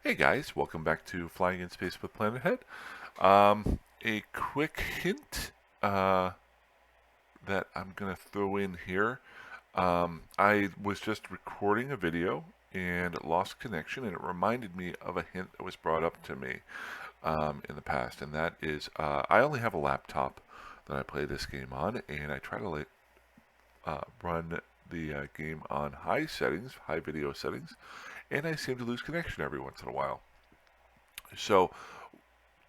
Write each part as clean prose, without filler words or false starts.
Hey guys, welcome back to Flying in Space with Planet Head. A quick hint that I'm going to throw in here. I was just recording a video and it lost connection, and it reminded me of a hint that was brought up to me in the past, and that is I only have a laptop that I play this game on, and I try to run the game on high settings, high video settings, and I seem to lose connection every once in a while. So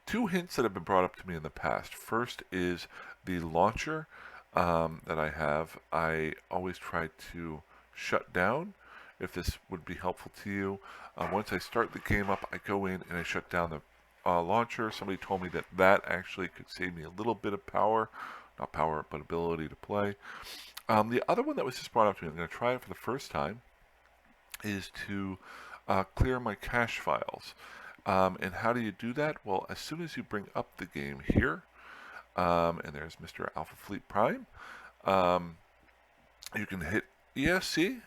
two hints that have been brought up to me in the past. First is the launcher that I have. I always try to shut down. If this would be helpful to you, once I start the game up, I go in and I shut down the launcher. Somebody told me that that actually could save me a little bit of power, not power, but ability to play. The other one that was just brought up to me, I'm going to try it for the first time, is to clear my cache files. And how do you do that? Well, as soon as you bring up the game here, and there's Mr. Alpha Fleet Prime, um, you can hit ESC,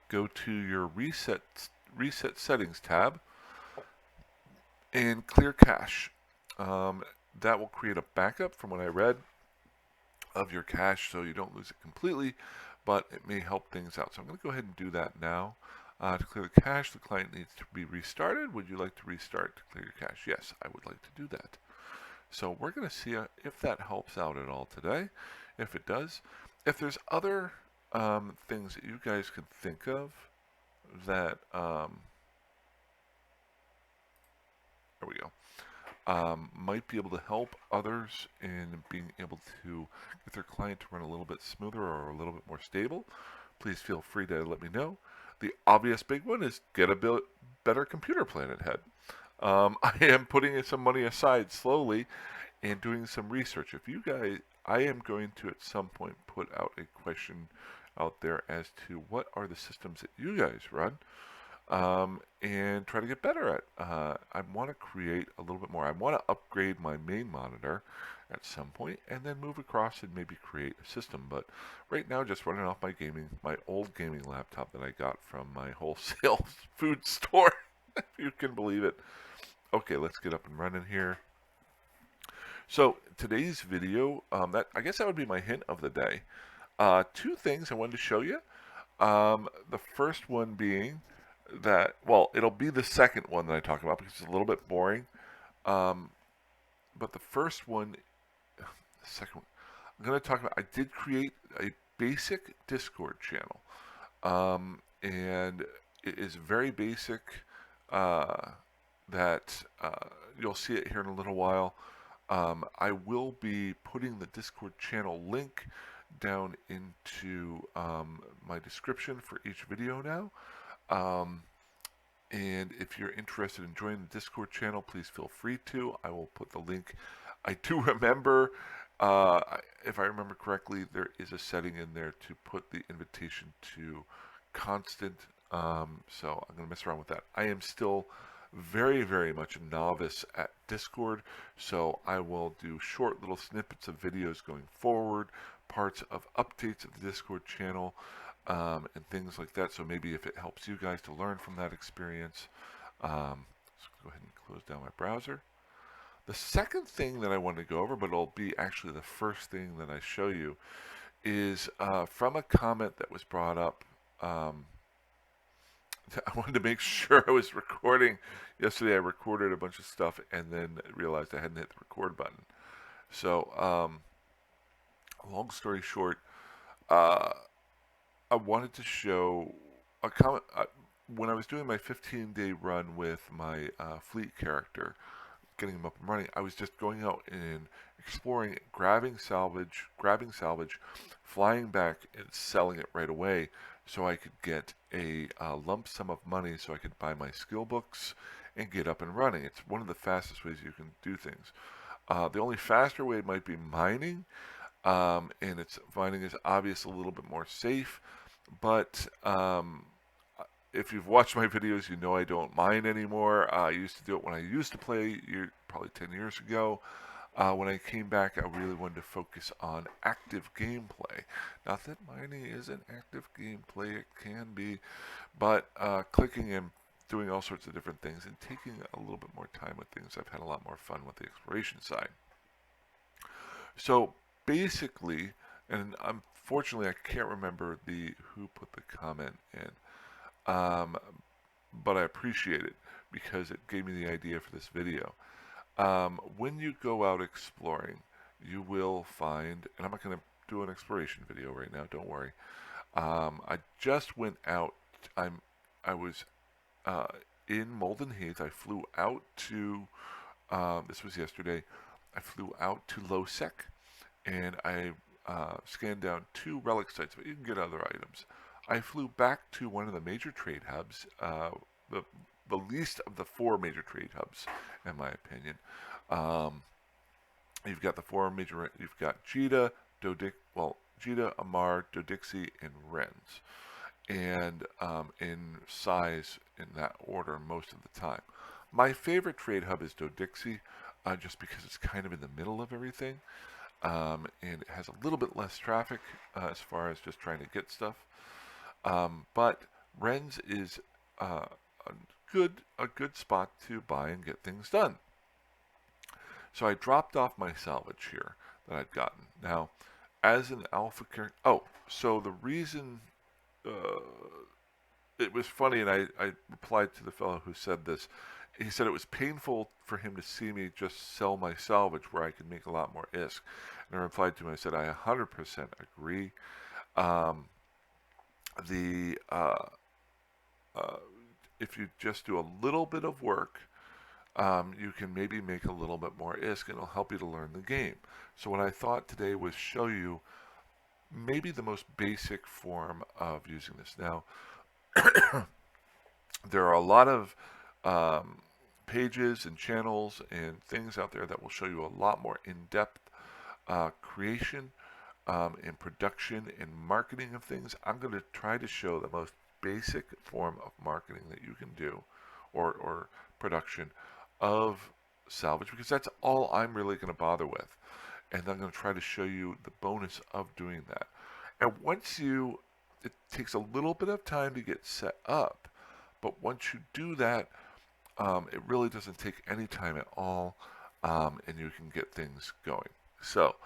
go to your reset settings tab, and clear cache. That will create a backup, from what I read, of your cache so you don't lose it completely, but it may help things out. So I'm going to go ahead and do that now. To clear the cache, the client needs to be restarted. Would you like to restart to clear your cache? Yes, I would like to do that. So we're going to see if that helps out at all today. If it does, if there's other things that you guys can think of that, there we go, might be able to help others in being able to get their client to run a little bit smoother or a little bit more stable, please feel free to let me know. The obvious big one is get a better computer, Planet Head. I am putting some money aside slowly and doing some research. If you guys, I am going to at some point put out a question out there as to what are the systems that you guys run, and try to get better at. I want to create a little bit more. I want to upgrade my main monitor at some point, and then move across and maybe create a system. But right now, just running off my old gaming laptop that I got from my wholesale food store, if you can believe it. Okay, let's get up and running here. So today's video, that I guess that would be my hint of the day. Two things I wanted to show you. The first one being that, well, it'll be the second one that I talk about because it's a little bit boring. Um, but the first one, the second one, I'm going to talk about, I did create a basic Discord channel. And it is very basic, that you'll see it here in a little while. I will be putting the Discord channel link down into my description for each video now. Um, and if you're interested in joining the Discord channel, please feel free to. I will put the link. I do remember, if I remember correctly, there is a setting in there to put the invitation to constant. So I'm going to mess around with that. I am still very, very much a novice at Discord, so I will do short little snippets of videos going forward, parts of updates of the Discord channel, and things like that. So maybe if it helps you guys to learn from that experience, let's go ahead and close down my browser. The second thing that I want to go over, but it'll be actually the first thing that I show you, is from a comment that was brought up. I wanted to make sure I was recording. Yesterday I recorded a bunch of stuff and then realized I hadn't hit the record button. So, long story short, uh, I wanted to show a comment. When I was doing my 15-day run with my fleet character, getting him up and running, I was just going out and exploring, grabbing salvage, flying back and selling it right away so I could get a lump sum of money so I could buy my skill books and get up and running. It's one of the fastest ways you can do things. The only faster way might be mining, and mining is obviously a little bit more safe, but if you've watched my videos, you know I don't mine anymore. I used to do it when I used to play, probably 10 years ago. When I came back, I really wanted to focus on active gameplay. Not that mining isn't active gameplay, it can be, but clicking and doing all sorts of different things and taking a little bit more time with things. I've had a lot more fun with the exploration side. So basically, and unfortunately I can't remember who put the comment in, but I appreciate it because it gave me the idea for this video. When you go out exploring, you will find, and I'm not going to do an exploration video right now, don't worry. I just went out. I was in Malden Heath. I flew out to, this was yesterday, I flew out to Losec, and I scanned down 2 relic sites, but you can get other items. I flew back to one of the major trade hubs, the, the least of the 4 major trade hubs, in my opinion. You've got the 4 major, you've got Jita, Jita, Amar, Dodixie, and Renz. And in size in that order most of the time. My favorite trade hub is Dodixie, just because it's kind of in the middle of everything, and it has a little bit less traffic as far as just trying to get stuff. But Renz is a good spot to buy and get things done. So I dropped off my salvage here that I'd gotten. Now, as an alpha character, so the reason it was funny, and I replied to the fellow who said this. He said it was painful for him to see me just sell my salvage where I could make a lot more ISK. And I replied to him, I said, I 100% agree. If you just do a little bit of work, you can maybe make a little bit more ISK, and it'll help you to learn the game. So what I thought today was show you maybe the most basic form of using this. Now, there are a lot of pages and channels and things out there that will show you a lot more in-depth creation and production and marketing of things. I'm going to try to show the most basic form of marketing that you can do, or production of salvage, because that's all I'm really going to bother with. And I'm going to try to show you the bonus of doing that. And it takes a little bit of time to get set up, but once you do that, it really doesn't take any time at all, and you can get things going. So,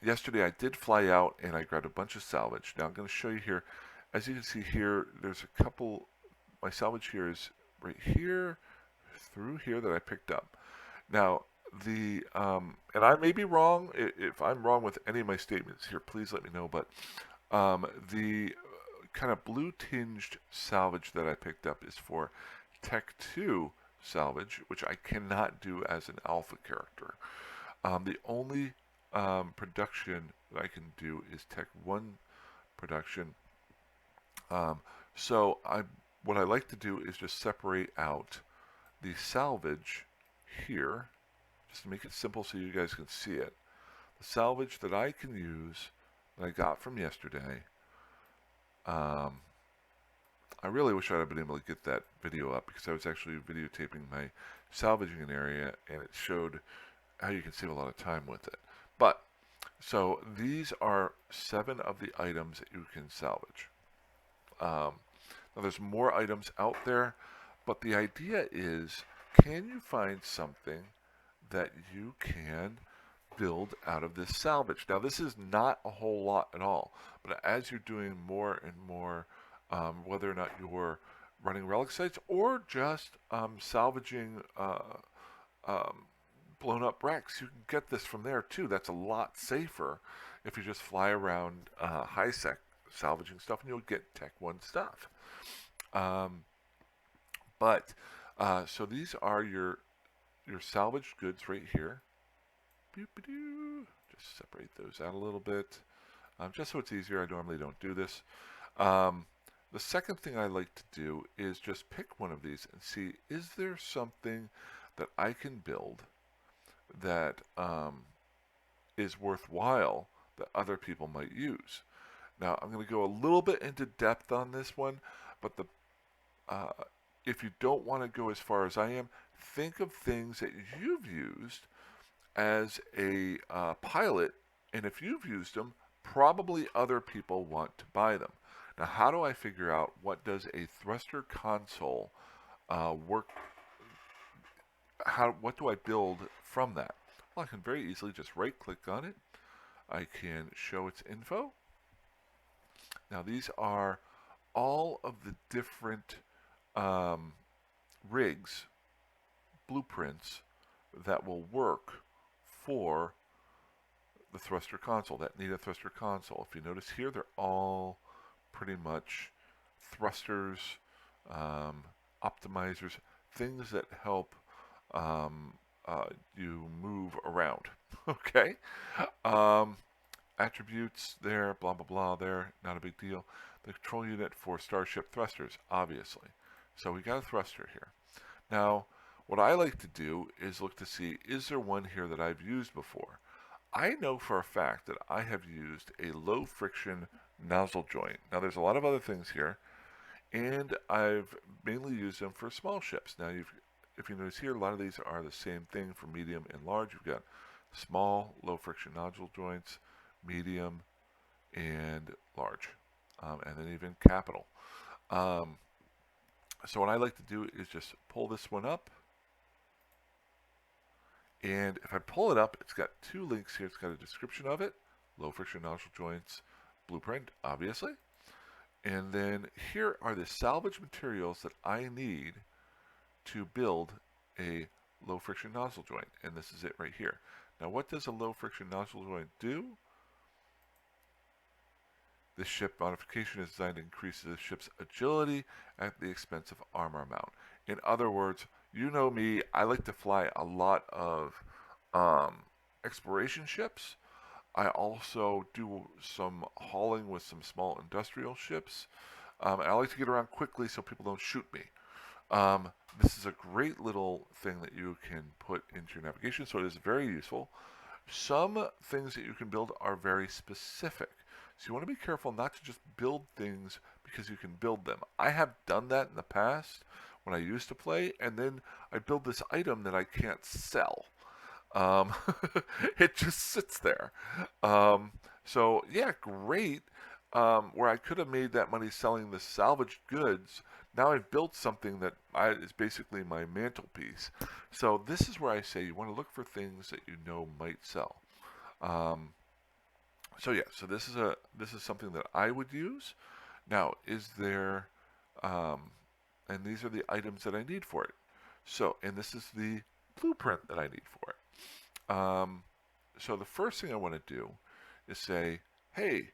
yesterday I did fly out and I grabbed a bunch of salvage. Now I'm going to show you here. As you can see here, there's a couple, my salvage here is right here, through here that I picked up. Now, and I may be wrong. If I'm wrong with any of my statements here, please let me know. But the kind of blue tinged salvage that I picked up is for Tech 2 salvage, which I cannot do as an alpha character. The only production that I can do is Tech 1 production. So what I like to do is just separate out the salvage here, just to make it simple so you guys can see it. The salvage that I can use, that I got from yesterday. I really wish I'd have been able to get that video up, because I was actually videotaping my salvaging an area, and it showed how you can save a lot of time with it. But, so these are 7 of the items that you can salvage. Now there's more items out there, but the idea is, can you find something that you can build out of this salvage? Now this is not a whole lot at all, but as you're doing more and more, whether or not you're running relic sites or just salvaging blown up wrecks, you can get this from there too. That's a lot safer if you just fly around high sec salvaging stuff, and you'll get Tech 1 stuff. So these are your salvaged goods right here. Just separate those out a little bit, just so it's easier. I normally don't do this. The second thing I like to do is just pick one of these and see, is there something that I can build that is worthwhile that other people might use. Now I'm going to go a little bit into depth on this one, but if you don't want to go as far as I am, think of things that you've used as a pilot, and if you've used them, probably other people want to buy them. Now, how do I figure out what does a thruster console work? What do I build from that? Well, I can very easily just right-click on it. I can show its info. Now, these are all of the different um, rigs, blueprints that will work for the thruster console, that need a thruster console. If you notice here, they're all pretty much thrusters, um, optimizers, things that help um, you move around. Okay? Um, attributes there, blah, blah, blah there, not a big deal. The control unit for Starship thrusters, obviously. So we got a thruster here. Now, what I like to do is look to see, is there one here that I've used before? I know for a fact that I have used a low friction nozzle joint. Now, there's a lot of other things here, and I've mainly used them for small ships. Now, if you notice here, a lot of these are the same thing for medium and large. You've got small, low friction nozzle joints, medium, and large, and then even capital. Um, so what I like to do is just pull this one up. And if I pull it up, it's got two links here. It's got a description of it, low friction nozzle joints, blueprint, obviously. And then here are the salvage materials that I need to build a low friction nozzle joint. And this is it right here. Now, what does a low friction nozzle joint do? This ship modification is designed to increase the ship's agility at the expense of armor amount. In other words, you know me, I like to fly a lot of exploration ships. I also do some hauling with some small industrial ships. And I like to get around quickly so people don't shoot me. This is a great little thing that you can put into your navigation, so it is very useful. Some things that you can build are very specific. So you want to be careful not to just build things because you can build them. I have done that in the past when I used to play, and then I build this item that I can't sell. Um, it just sits there. So yeah, great. Where I could have made that money selling the salvaged goods, now I've built something that is basically my mantelpiece. So this is where I say you want to look for things that you know might sell. Um, so yeah, so this is something that I would use. Now, is there, and these are the items that I need for it. So, and this is the blueprint that I need for it. So the first thing I want to do is say, hey,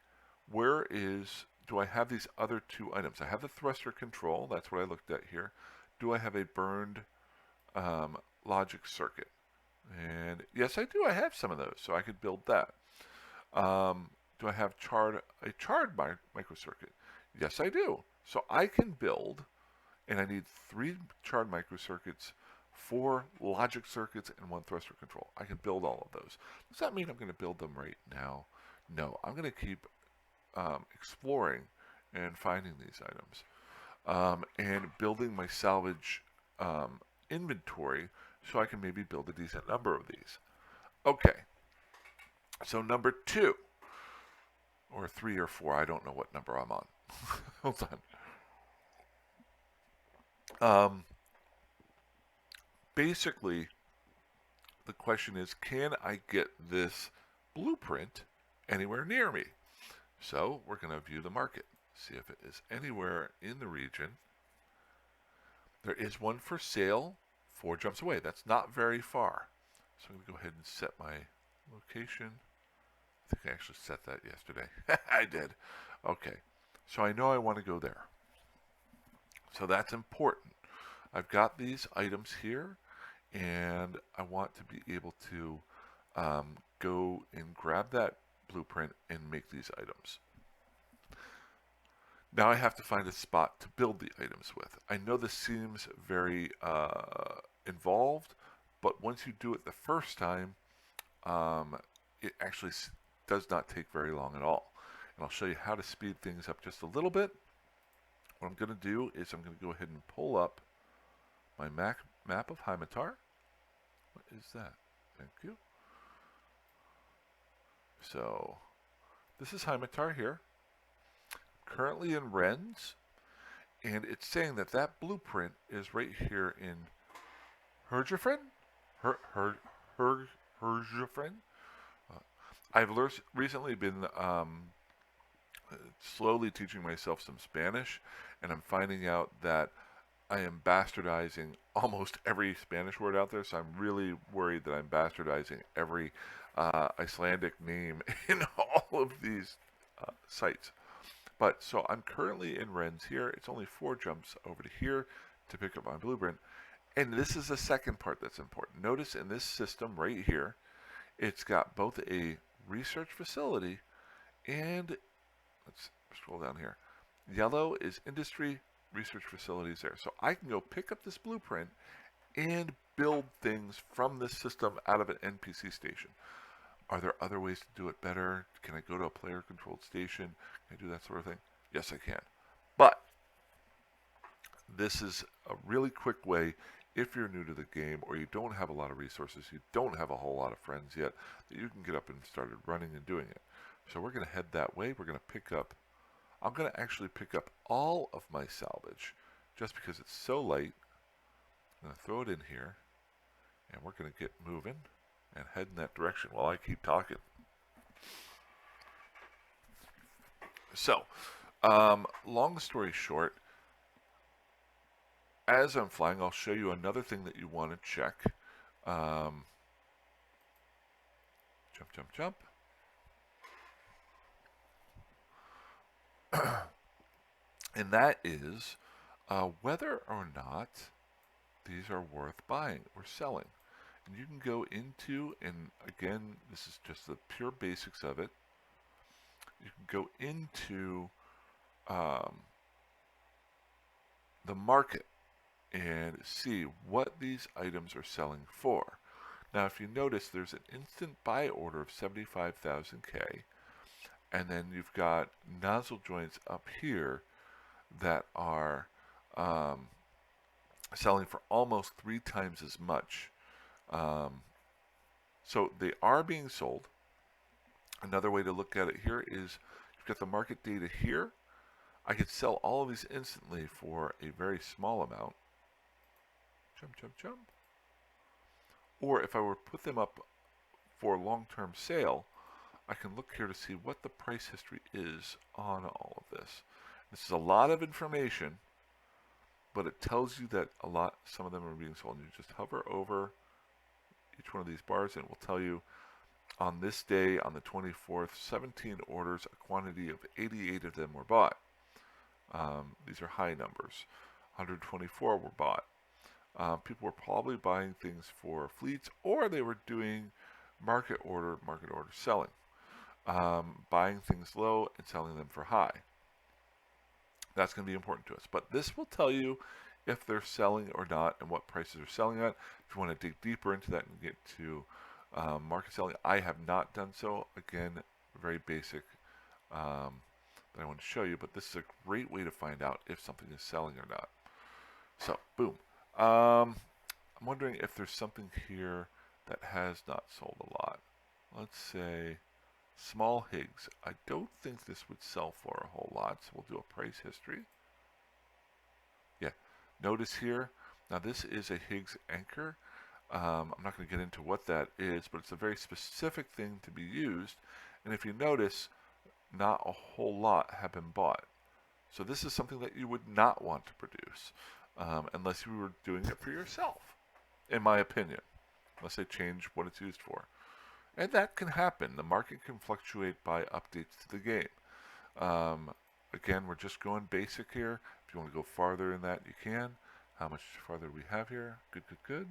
do I have these other two items? I have the thruster control, that's what I looked at here. Do I have a burned logic circuit? And yes, I do. I have some of those, so I could build that. Do I have a charred microcircuit? Yes, I do. So I can build, and I need 3 charred microcircuits, 4 logic circuits, and 1 thruster control. I can build all of those. Does that mean I'm going to build them right now? No, I'm going to keep exploring and finding these items and building my salvage inventory so I can maybe build a decent number of these. Okay, so number 2, or 3 or 4, I don't know what number I'm on. Hold on. Basically, the question is, can I get this blueprint anywhere near me? So we're going to view the market, see if it is anywhere in the region. There is one for sale 4 jumps away. That's not very far. So I'm going to go ahead and set my location. I think I actually set that yesterday. I did. Okay. So I know I want to go there. So that's important. I've got these items here, and I want to be able to go and grab that blueprint and make these items. Now I have to find a spot to build the items with. I know this seems very involved, but once you do it the first time, it actually does not take very long at all. And I'll show you how to speed things up just a little bit. What I'm going to do is I'm going to go ahead and pull up my map of Hymatar. What is that? Thank you. So this is Hymatar here. currently in Ren's, and it's saying that that blueprint is right here in Herjefren? Her, her, her, Herjefren? Uh, I've recently been slowly teaching myself some Spanish, and I'm finding out that I am bastardizing almost every Spanish word out there, so I'm really worried that I'm bastardizing every Icelandic name in all of these sites. But so I'm currently in Ren's here. It's only 4 jumps over to here to pick up my blueprint. And this is the second part that's important. Notice in this system right here, it's got both a research facility and, let's scroll down here. Yellow is industry, research facilities there. So I can go pick up this blueprint and build things from this system out of an NPC station. Are there other ways to do it better? Can I go to a player controlled station? Can I do that sort of thing? Yes, I can. But this is a really quick way, if you're new to the game or you don't have a lot of resources, you don't have a whole lot of friends yet, that you can get up and started running and doing it. So we're going to head that way. We're going to pick up, I'm going to actually pick up all of my salvage just because it's so light. I'm going to throw it in here and we're going to get moving and head in that direction while I keep talking. So, long story short, as I'm flying, I'll show you another thing that you want to check. Jump, jump, jump. And that is whether or not these are worth buying or selling. And you can go into, and again, this is just the pure basics of it. You can go into the market and see what these items are selling for. Now, if you notice, there's an instant buy order of 75,000K, and then you've got nozzle joints up here that are selling for almost 3 times as much. So they are being sold. Another way to look at it here is you've got the market data here. I could sell all of these instantly for a very small amount. Jump, jump, jump. Or if I were to put them up for long-term sale, I can look here to see what the price history is on all of this. This is a lot of information, but it tells you that some of them are being sold. And you just hover over each one of these bars and it will tell you on this day, on the 24th, 17 orders, a quantity of 88 of them were bought. These are high numbers. 124 were bought. People were probably buying things for fleets, or they were doing market order selling. Buying things low and selling them for high. That's going to be important to us. But this will tell you if they're selling or not and what prices are selling at. If you want to dig deeper into that and get to market selling, I have not done so. Again, very basic that I want to show you, but this is a great way to find out if something is selling or not. So, boom. I'm wondering if there's something here that has not sold a lot. Let's say small Higgs. I don't think this would sell for a whole lot, so we'll do a price history. Yeah, notice here, now this is a Higgs anchor. I'm not going to get into what that is, but it's a very specific thing to be used. And if you notice, not a whole lot have been bought. So this is something that you would not want to produce unless you were doing it for yourself, in my opinion, unless they change what it's used for. And that can happen. The market can fluctuate by updates to the game. Again, we're just going basic here. If you want to go farther in that, you can. How much farther do we have here? Good, good, good.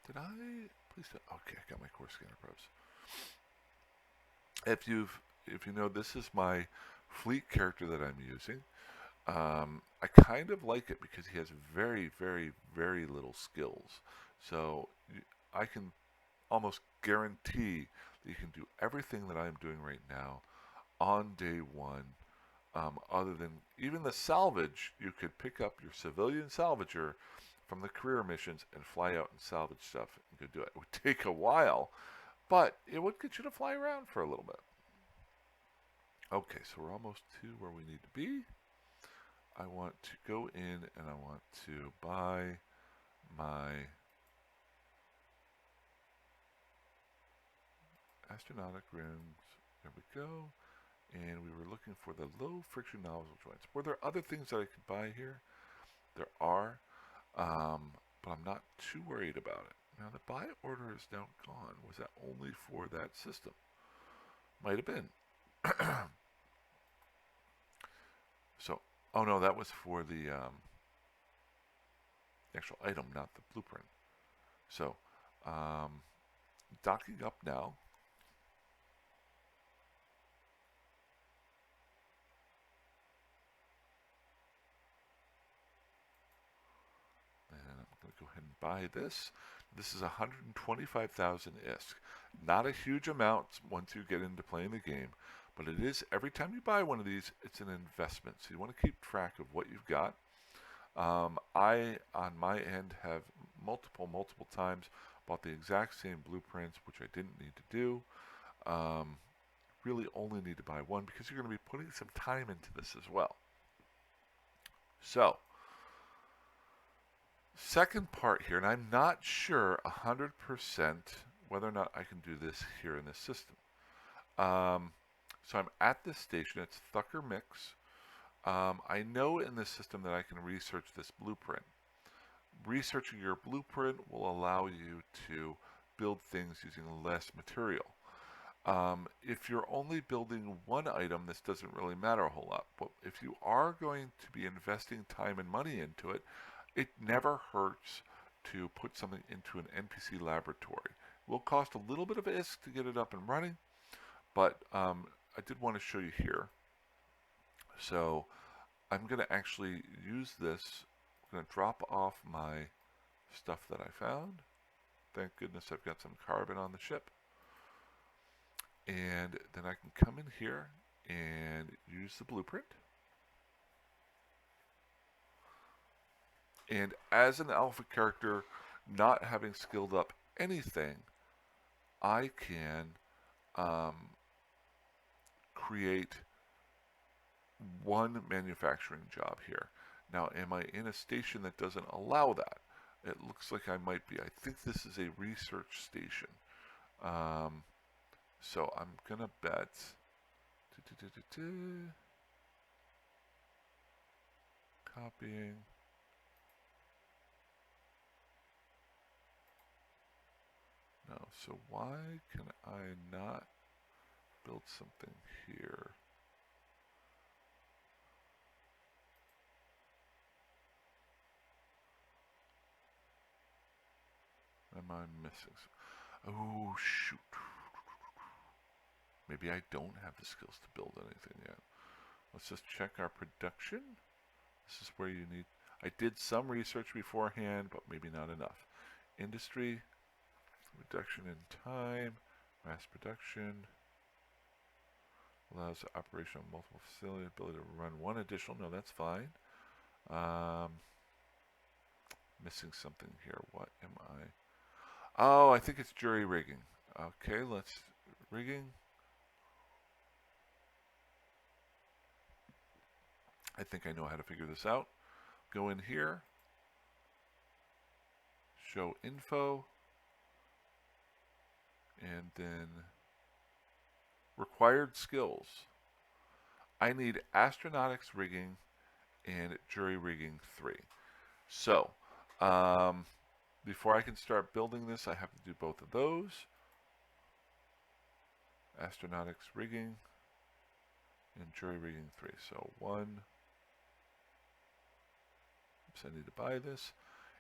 Did I? Please don't. Okay, I got my core scanner probes. If you know, this is my fleet character that I'm using. I kind of like it because he has very, very, very little skills. So I can almost guarantee that you can do everything that I'm doing right now on day one. Other than even the salvage, you could pick up your civilian salvager from the career missions and fly out and salvage stuff and go do it. It would take a while, but it would get you to fly around for a little bit. Okay, so we're almost to where we need to be. I want to go in and I want to buy my astronautic rims. There we go. And we were looking for the low friction nozzle joints. Were there other things that I could buy here? There are, but I'm not too worried about it. Now the buy order is now gone. Was that only for that system? Might have been. So, oh no, that was for the actual item, not the blueprint. So, docking up now. And I'm going to go ahead and buy this. This is 125,000 ISK. Not a huge amount once you get into playing the game, but it is, every time you buy one of these, it's an investment. So you want to keep track of what you've got. I, on my end, have multiple times bought the exact same blueprints, which I didn't need to do. Really only need to buy one because you're going to be putting some time into this as well. So, second part here, and I'm not sure 100% whether or not I can do this here in this system. So I'm at this station, it's Thucker Mix. I know in this system that I can research this blueprint. Researching your blueprint will allow you to build things using less material. If you're only building one item, this doesn't really matter a whole lot. But if you are going to be investing time and money into it, it never hurts to put something into an NPC laboratory. It will cost a little bit of ISK to get it up and running, but I did want to show you here. So I'm going to actually use this. I'm going to drop off my stuff that I found. Thank goodness I've got some carbon on the ship. And then I can come in here and use the blueprint. And as an alpha character, not having skilled up anything, I can create one manufacturing job here. Now, am I in a station that doesn't allow that? It looks like I might be. I think this is a research station. So I'm gonna bet. Copying. No, so why can I not build something here? Am I missing? Oh, shoot. Maybe I don't have the skills to build anything yet. Let's just check our production. This is where you need... I did some research beforehand, but maybe not enough. Industry, reduction in time, mass production, allows operation of multiple facilities, ability to run one additional. No, that's fine. Missing something here. What am I? Oh, I think it's jury rigging. Okay, let's... Rigging. I think I know how to figure this out. Go in here. Show info. And then required skills. I need astronautics rigging and jury rigging 3. So, before I can start building this, I have to do both of those. Astronautics rigging and jury rigging 3. So 1. Oops, I need to buy this.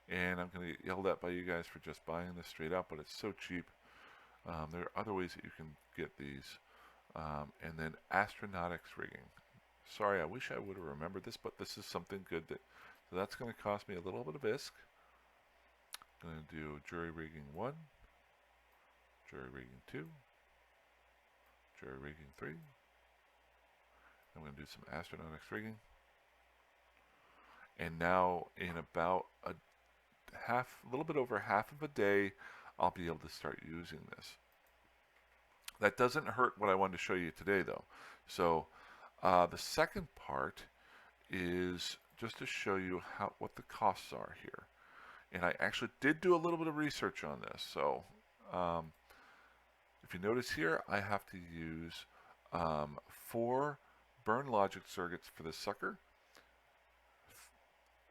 And I'm going to get yelled at by you guys for just buying this straight up, but it's so cheap. There are other ways that you can get these. And then astronautics rigging. Sorry, I wish I would have remembered this, but this is something good. So that's going to cost me a little bit of ISK. I'm going to do jury rigging 1, jury rigging 2, jury rigging 3. I'm going to do some astronautics rigging. And now in about a little bit over half of a day, I'll be able to start using this. That doesn't hurt what I wanted to show you today, though. So the second part is just to show you what the costs are here. And I actually did do a little bit of research on this. So if you notice here, I have to use 4 burn logic circuits for this sucker,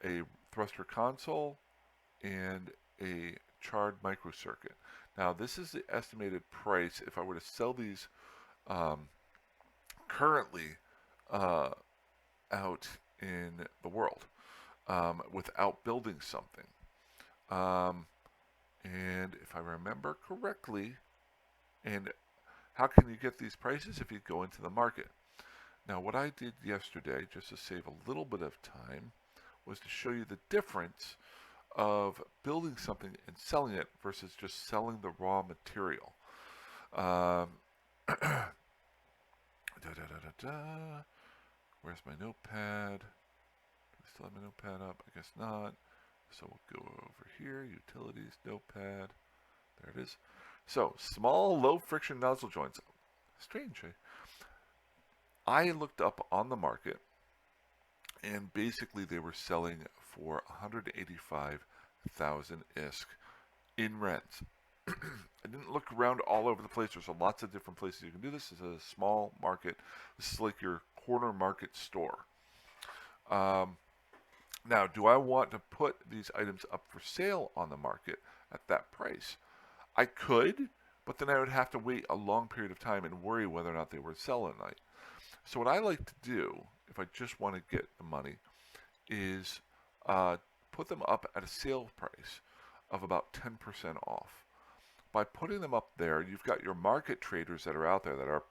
a thruster console, and a charred microcircuit. Now this is the estimated price if I were to sell these currently out in the world without building something. And if I remember correctly, and how can you get these prices if you go into the market? Now what I did yesterday, just to save a little bit of time, was to show you the difference of building something and selling it versus just selling the raw material. Where's my notepad? Do I still have my notepad up? I guess not. So we'll go over here, utilities, notepad. There it is. So, small, low friction nozzle joints. Strange, eh? I looked up on the market, and basically they were selling for 185,000 ISK in rents. I didn't look around all over the place. There's lots of different places you can do this. This is a small market. This is like your corner market store. Now, do I want to put these items up for sale on the market at that price? I could, but then I would have to wait a long period of time and worry whether or not they were selling at night. So what I like to do, if I just want to get the money, is put them up at a sale price of about 10% off. By putting them up there, you've got your market traders that are out there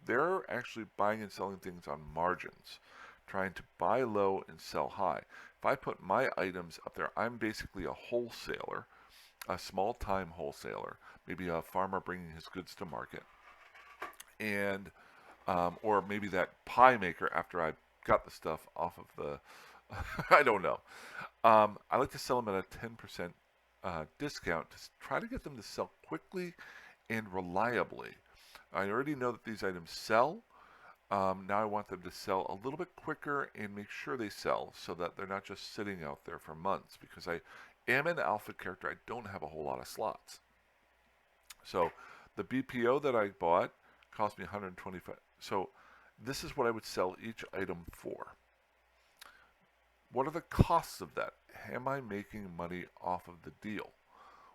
they're actually buying and selling things on margins, trying to buy low and sell high. If I put my items up there, I'm basically a wholesaler, a small-time wholesaler, maybe a farmer bringing his goods to market, and or maybe that pie maker after I got the stuff off of the, I don't know. I like to sell them at a 10% discount to try to get them to sell quickly and reliably. I already know that these items sell. Now I want them to sell a little bit quicker and make sure they sell so that they're not just sitting out there for months, because I am an alpha character. I don't have a whole lot of slots. So the BPO that I bought cost me 125. So this is what I would sell each item for. What are the costs of that? Am I making money off of the deal?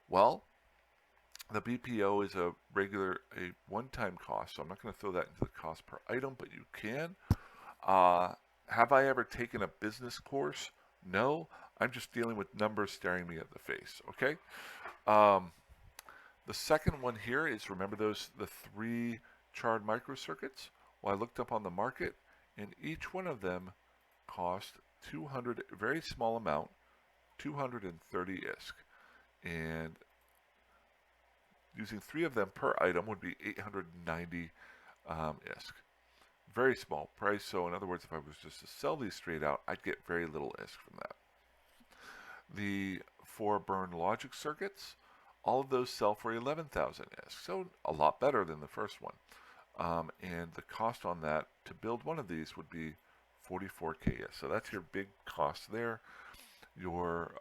Well, the BPO is a one-time cost, so I'm not going to throw that into the cost per item, but you can. Have I ever taken a business course? No. I'm just dealing with numbers staring me at the face, okay? The second one here is, remember the 3 charred microcircuits? Well, I looked up on the market, and each one of them cost 200, very small amount, 230 ISK. And using 3 of them per item would be 890 ISK. Very small price, so in other words, if I was just to sell these straight out, I'd get very little ISK from that. The 4 burn logic circuits, all of those sell for 11,000 ISK, so a lot better than the first one. And the cost on that to build one of these would be 44k ISK. So that's your big cost there. Your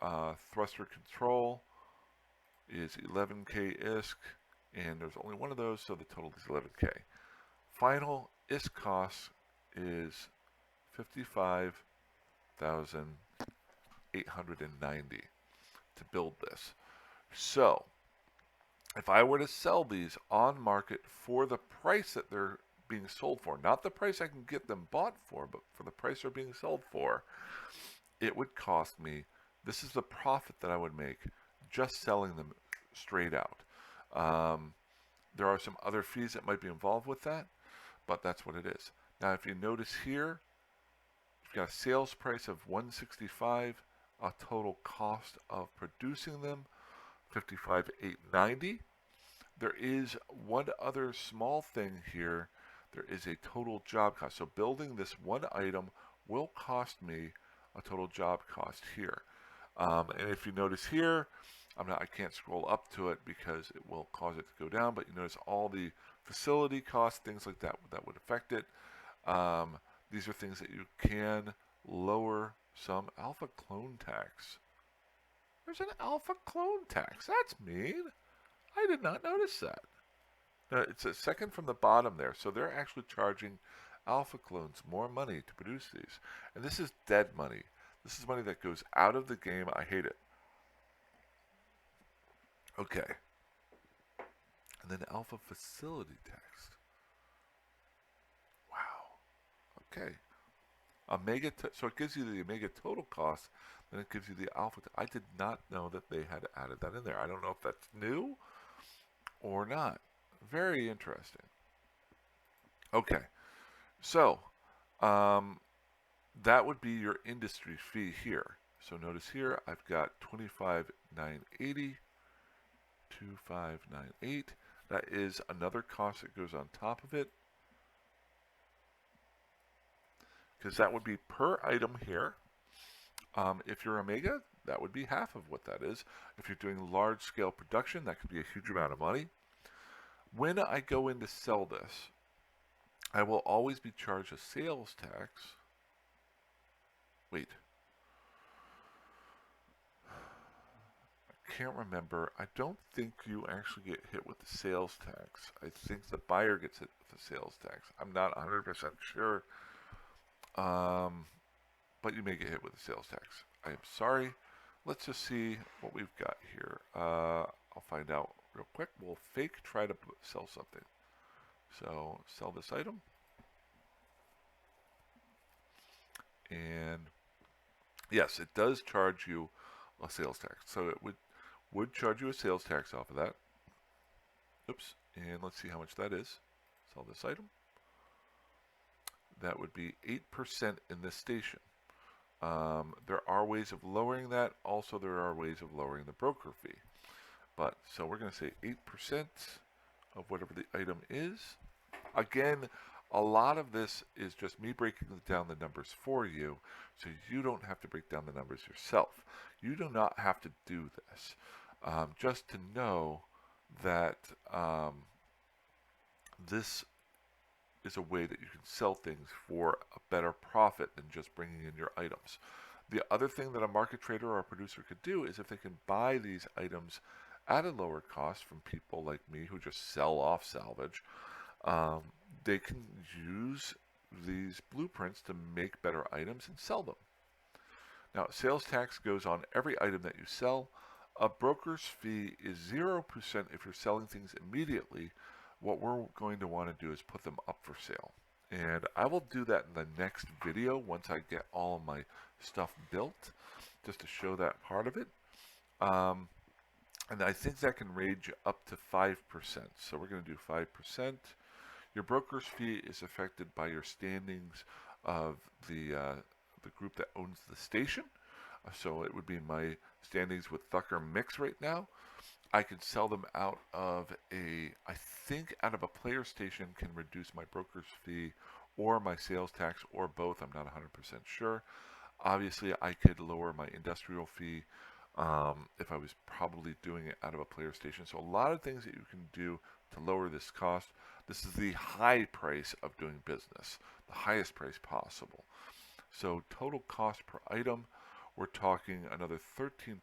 thruster control is 11k ISK, and there's only one of those, so the total is 11k. Final ISK cost is 55,890 to build this. So if I were to sell these on market for the price that they're being sold for, not the price I can get them bought for, but for the price they're being sold for, it would cost me, this is the profit that I would make just selling them straight out. There are some other fees that might be involved with that, but that's what it is. Now if you notice here, you've got a sales price of 165, a total cost of producing them 55,890. There is one other small thing here. There is a total job cost. So building this one item will cost me a total job cost here. And if you notice here, I can't scroll up to it because it will cause it to go down, but you notice all the facility costs, things like that would affect it. Um, these are things that you can lower some alpha clone tax. There's an alpha clone tax. That's mean. I did not notice that. It's a second from the bottom there, so they're actually charging alpha clones more money to produce these. And this is dead money. This is money that goes out of the game. I hate it. Okay. And then alpha facility tax. Wow. Okay. So it gives you the omega total cost, then it gives you the alpha. I did not know that they had added that in there. I don't know if that's new or not. Very interesting. Okay. So, um, that would be your industry fee here. So notice here I've got 25,980, 2598. That is another cost that goes on top of it, because that would be per item here. If you're Omega, that would be half of what that is. If you're doing large scale production, that could be a huge amount of money. When I go in to sell this, I will always be charged a sales tax. Wait. I can't remember. I don't think you actually get hit with the sales tax. I think the buyer gets hit with the sales tax. I'm not 100% sure. But you may get hit with the sales tax. I am sorry. Let's just see what we've got here. I'll find out real quick. We'll fake try to sell something. So sell this item. And yes, it does charge you a sales tax. So it would charge you a sales tax off of that. Oops. And let's see how much that is. Sell this item. That would be 8% in this station. There are ways of lowering that. Also, there are ways of lowering the broker fee. But so we're going to say 8% of whatever the item is. Again, a lot of this is just me breaking down the numbers for you, so you don't have to break down the numbers yourself. You do not have to do this. Just to know that this is a way that you can sell things for a better profit than just bringing in your items. The other thing that a market trader or a producer could do is if they can buy these items at a lower cost from people like me who just sell off salvage, they can use these blueprints to make better items and sell them. Now, sales tax goes on every item that you sell. A broker's fee is 0% if you're selling things immediately. What we're going to want to do is put them up for sale. And I will do that in the next video once I get all of my stuff built, just to show that part of it. And I think that can range up to 5%. So we're going to do 5%. Your broker's fee is affected by your standings of the group that owns the station. So it would be my standings with Thucker Mix right now. I could sell them out of I think out of a player station can reduce my broker's fee or my sales tax or both. I'm not 100% sure. Obviously, I could lower my industrial fee if I was probably doing it out of a player station. So a lot of things that you can do to lower this cost. This is the high price of doing business, the highest price possible. So total cost per item, we're talking another 13%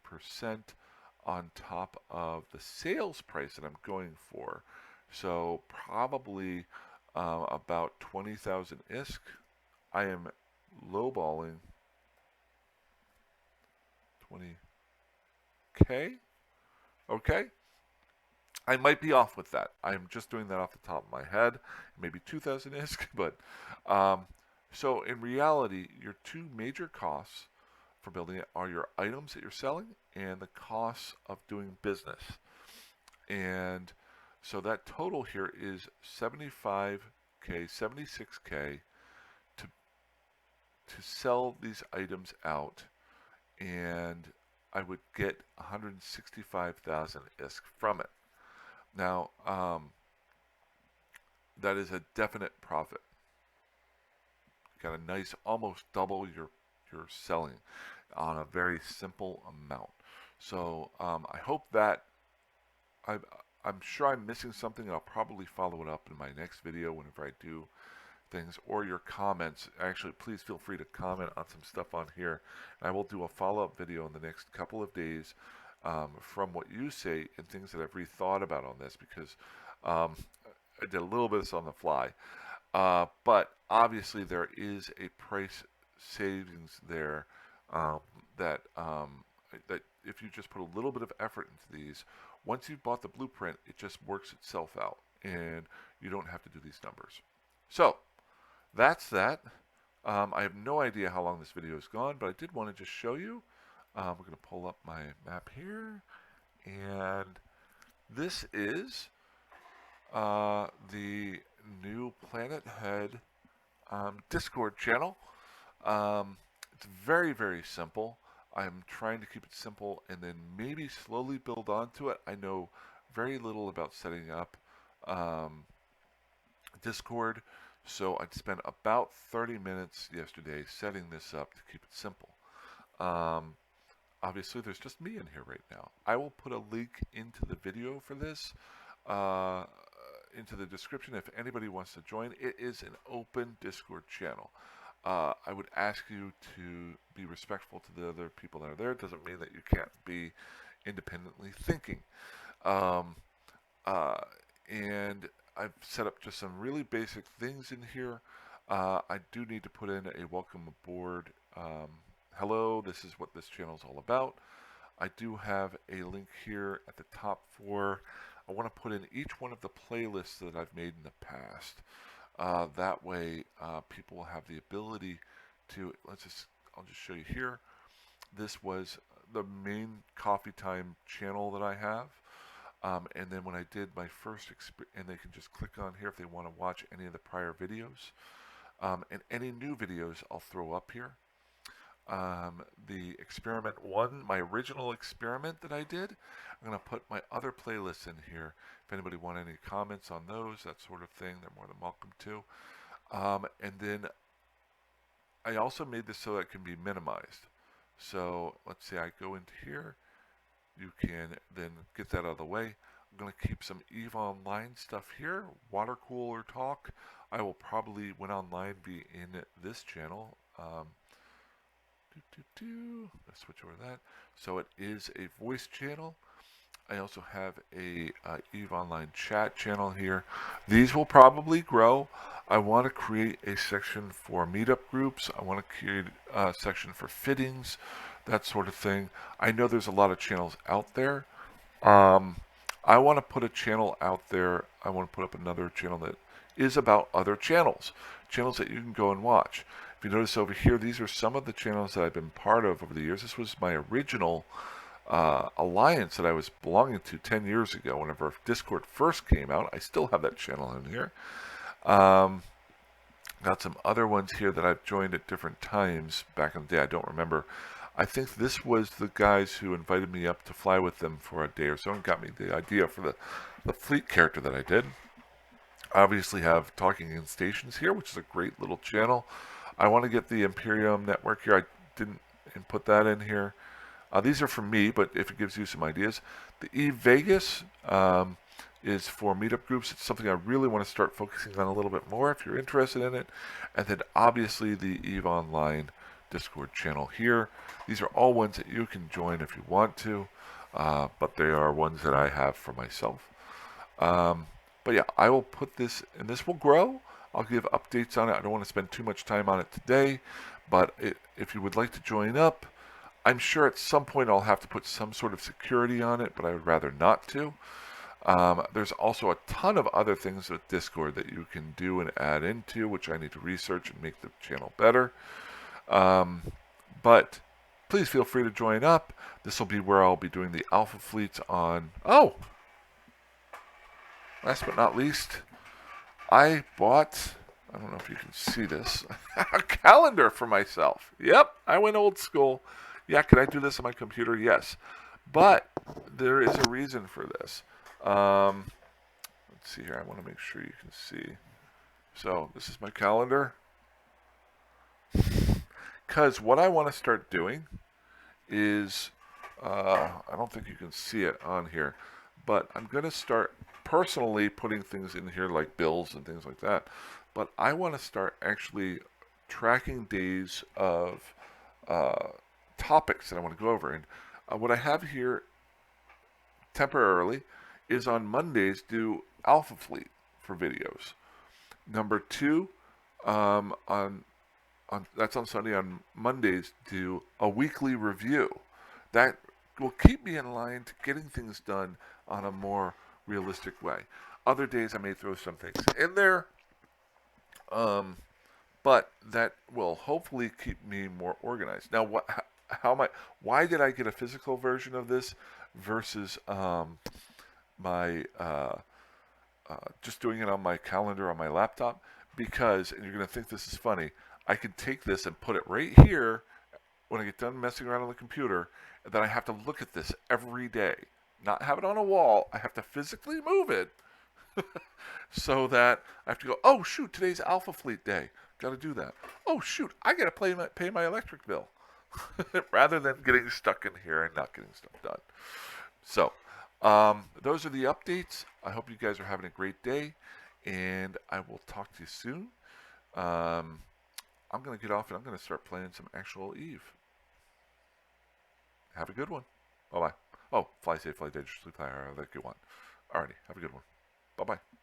on top of the sales price that I'm going for. So probably about 20,000 ISK. I am lowballing 20K. Okay. I might be off with that. I'm just doing that off the top of my head. Maybe 2,000 ISK, but so in reality, your two major costs for building it are your items that you're selling and the costs of doing business. And so that total here is 75K, 76K to sell these items out, and I would get 165,000 ISK from it. Now, that is a definite profit. Got a nice, almost double your selling. on a very simple amount. So I hope that I, I'm sure I'm missing something, and I'll probably follow it up in my next video whenever I do things, or your comments. Actually, please feel free to comment on some stuff on here. I will do a follow-up video in the next couple of days from what you say and things that I've rethought about on this, because um, I did a little bit of this on the fly. But obviously, there is a price savings there um, that that if you just put a little bit of effort into these, once you've bought the blueprint, it just works itself out, and you don't have to do these numbers. So that's that. I have no idea how long this video has gone, but I did want to just show you. We're going to pull up my map here, and this is the new Planet Head Discord channel. It's very, very simple. I'm trying to keep it simple and then maybe slowly build onto it. I know very little about setting up um, Discord, so I spent about 30 minutes yesterday setting this up to keep it simple. Um, Obviously, there's just me in here right now. I will put a link into the video for this, uh, into the description if anybody wants to join. It is an open Discord channel. I would ask you to be respectful to the other people that are there. It doesn't mean that you can't be independently thinking. Um, uh, and I've set up just some really basic things in here. I do need to put in a welcome aboard. Hello, this is what this channel is all about. I do have a link here at the top for, I want to put in each one of the playlists that I've made in the past. That way people will have the ability to, I'll just show you here. This was the main coffee time channel that I have. And then when I did my first and they can just click on here if they want to watch any of the prior videos. And any new videos I'll throw up here. The experiment one, my original experiment that I did, I'm going to put my other playlists in here. If anybody want any comments on those, that sort of thing, they're more than welcome to. And then I also made this so that it can be minimized. So let's say I go into here. You can then get that out of the way. I'm going to keep some EVE Online stuff here. Water cooler talk. I will probably, when online, be in this channel. Let's switch over that. So it is a voice channel. I also have a EVE Online chat channel here. These will probably grow. I want to create a section for meetup groups. I want to create a section for fittings, that sort of thing. I know there's a lot of channels out there. I want to put a channel out there. I want to put up another channel that is about other channels, channels that you can go and watch. If you notice over here, these are some of the channels that I've been part of over the years. This was my original alliance that I was belonging to 10 years ago whenever Discord first came out. I still have that channel in here. Got some other ones here that I've joined at different times back in the day. I don't remember. I think this was the guys who invited me up to fly with them for a day or so and got me the idea for the fleet character that I did. I obviously have Talking in Stations here, which is a great little channel. I want to get the Imperium network here. I didn't put that in here. These are from me, but if it gives you some ideas. The EVE Vegas is for meetup groups. It's something I really want to start focusing on a little bit more if you're interested in it. And then obviously the EVE Online Discord channel here. These are all ones that you can join if you want to, but they are ones that I have for myself. But yeah, I will put this, and this will grow. I'll give updates on it. I don't want to spend too much time on it today, but if you would like to join up, I'm sure at some point I'll have to put some sort of security on it, but I would rather not to. There's also a ton of other things with Discord that you can do and add into, which I need to research and make the channel better. But please feel free to join up. This will be where I'll be doing the alpha fleets on... Oh! Last but not least, I bought, I don't know if you can see this, a calendar for myself. Yep, I went old school. Yeah, can I do this on my computer? Yes. But there is a reason for this. Let's see here. I want to make sure you can see. So this is my calendar. Because what I want to start doing is, I don't think you can see it on here, but I'm going to start personally putting things in here like bills and things like that. But I want to start actually tracking days of uh, topics that I want to go over. And what I have here temporarily is on Mondays do Alpha Fleet for videos. Number two, on that's on Sunday. On Mondays, do a weekly review. That will keep me in line to getting things done on a more realistic way. Other days, I may throw some things in there, um, but that will hopefully keep me more organized. Now, how am I? Why did I get a physical version of this versus my just doing it on my calendar on my laptop? Because, and you're going to think this is funny, I can take this and put it right here when I get done messing around on the computer, and then I have to look at this every day. Not have it on a wall. I have to physically move it so that I have to go, oh, shoot, today's Alpha Fleet Day. Got to do that. Oh, shoot, I got to pay my electric bill. Rather than getting stuck in here and not getting stuff done. So, those are the updates. I hope you guys are having a great day, and I will talk to you soon. I'm going to get off and I'm going to start playing some actual Eve. Have a good one. Bye bye. Oh, fly safe, fly dangerously, fly higher, like you want. Alrighty, have a good one. Bye bye.